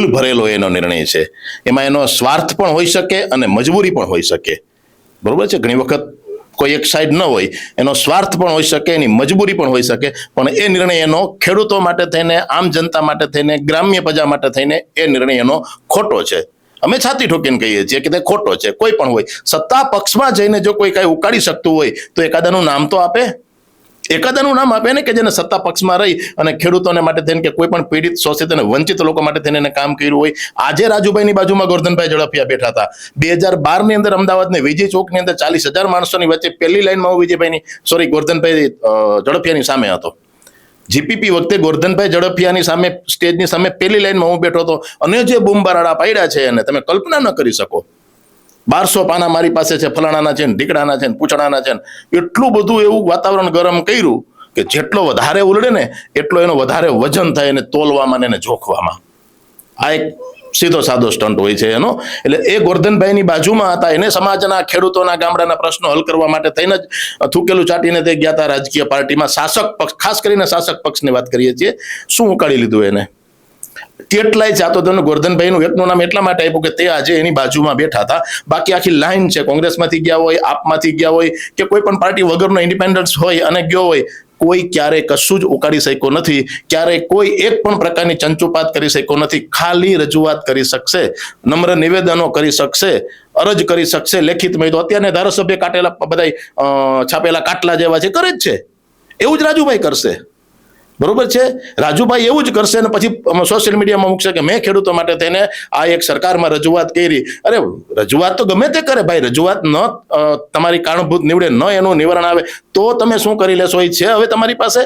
ભૂલ ભરેલો એનો નિર્ણય છે. એમાં એનો સ્વાર્થ પણ હોઈ શકે અને મજબૂરી પણ હોઈ શકે. બરોબર છે. ઘણી વખત કોઈ એક સાઈડ ન હોય, એનો સ્વાર્થ પણ હોઈ શકે, એની મજબૂરી પણ હોઈ શકે, પણ એ નિર્ણય એનો ખેડૂતો માટે થઈને, આમ જનતા માટે થઈને, ગ્રામ્ય પ્રજા માટે થઈને એ નિર્ણય એનો ખોટો છે. અમે છાતી ઠોકીને કહીએ છીએ કે તે ખોટો છે. કોઈ પણ હોય, સત્તા પક્ષમાં જઈને જો કોઈ કાંઈ ઉકાળી શકતું હોય તો એકાદાનું નામ તો આપે. એકાદાનું નામ આપે ને કે જેને સત્તા પક્ષમાં રહી અને ખેડૂતોને માટે થઈને કે કોઈ પણ પીડિત, શોષિત અને વંચિત લોકો માટે થઈને એને કામ કર્યું હોય. આજે રાજુભાઈની બાજુમાં ગોરધનભાઈ ઝડફિયા બેઠા હતા. 2012ની અંદર અમદાવાદની વિજય ચોકની અંદર 40,000 માણસોની વચ્ચે પહેલી લાઈનમાં હું ગોરધનભાઈ ઝડફિયાની સામે હતો. જીપીપી વખતે ગોરધનભાઈ ઝડફિયાની સામે, સ્ટેજની સામે પહેલી લાઈનમાં હું બેઠો હતો અને જે બૂમબારાડા પાડ્યા છે એને તમે કલ્પના ન કરી શકો. 1200 પાના મારી પાસે છે, ફલાણાના છે, ઢીકડાના છે, પૂછડાના છે. એટલું બધું એવું વાતાવરણ ગરમ કર્યું કે જેટલો વધારે ઉલડે ને એટલો એનો વધારે વજન થાય એને તોલવામાં ને જોખવામાં. આ એક સીધો સાદો સ્ટન્ટ હોય છે એનો. એટલે એ ગોરધનભાઈની બાજુમાં હતા, એને સમાજના, ખેડૂતોના, ગામડાના પ્રશ્નો હલ કરવા માટે થઈને જ થૂકેલું ચાટીને તે ગયા હતા રાજકીય પાર્ટીમાં. શાસક પક્ષ, ખાસ કરીને શાસક પક્ષની વાત કરીએ છીએ, શું ઉકાળી લીધું એને? કેટલાય જાતો તમને ગોરધનભાઈનું એકનું નામ એટલા માટે આપ્યું કે તે આજે એની બાજુમાં બેઠા હતા. બાકી આખી લાઈન છે, કોંગ્રેસમાંથી ગયા હોય, આપમાંથી ગયા હોય કે કોઈ પણ પાર્ટી વગરનો ઇન્ડિપેન્ડન્સ હોય અને ગયો હોય, કોઈ ક્યારેય કશું જ ઉકાળી શક્યો નથી. ક્યારેય કોઈ એક પણ પ્રકારની ચંચુપાત કરી શક્યો નથી. ખાલી રજૂઆત કરી શકશે, નમ્ર નિવેદનો કરી શકશે, અરજ કરી શકશે લેખિતમાં. તો અત્યારને ધારાસભ્ય કાટેલા બધા છાપેલા કાટલા જેવા છે, કરે જ છે. એવું જ રાજુભાઈ કરશે. બરોબર છે. રાજુભાઈ એવું જ કરશે અને પછી સોશિયલ મીડિયામાં મૂકશે કે મેં ખેડૂતો માટે થઈને આ એક સરકારમાં રજૂઆત કરી. અરે રજૂઆત તો ગમે તે કરે ભાઈ, રજૂઆત ન તમારી કારણભૂત નીવડે, ન એનું નિવારણ આવે તો તમે શું કરી લેશો એ છે હવે તમારી પાસે.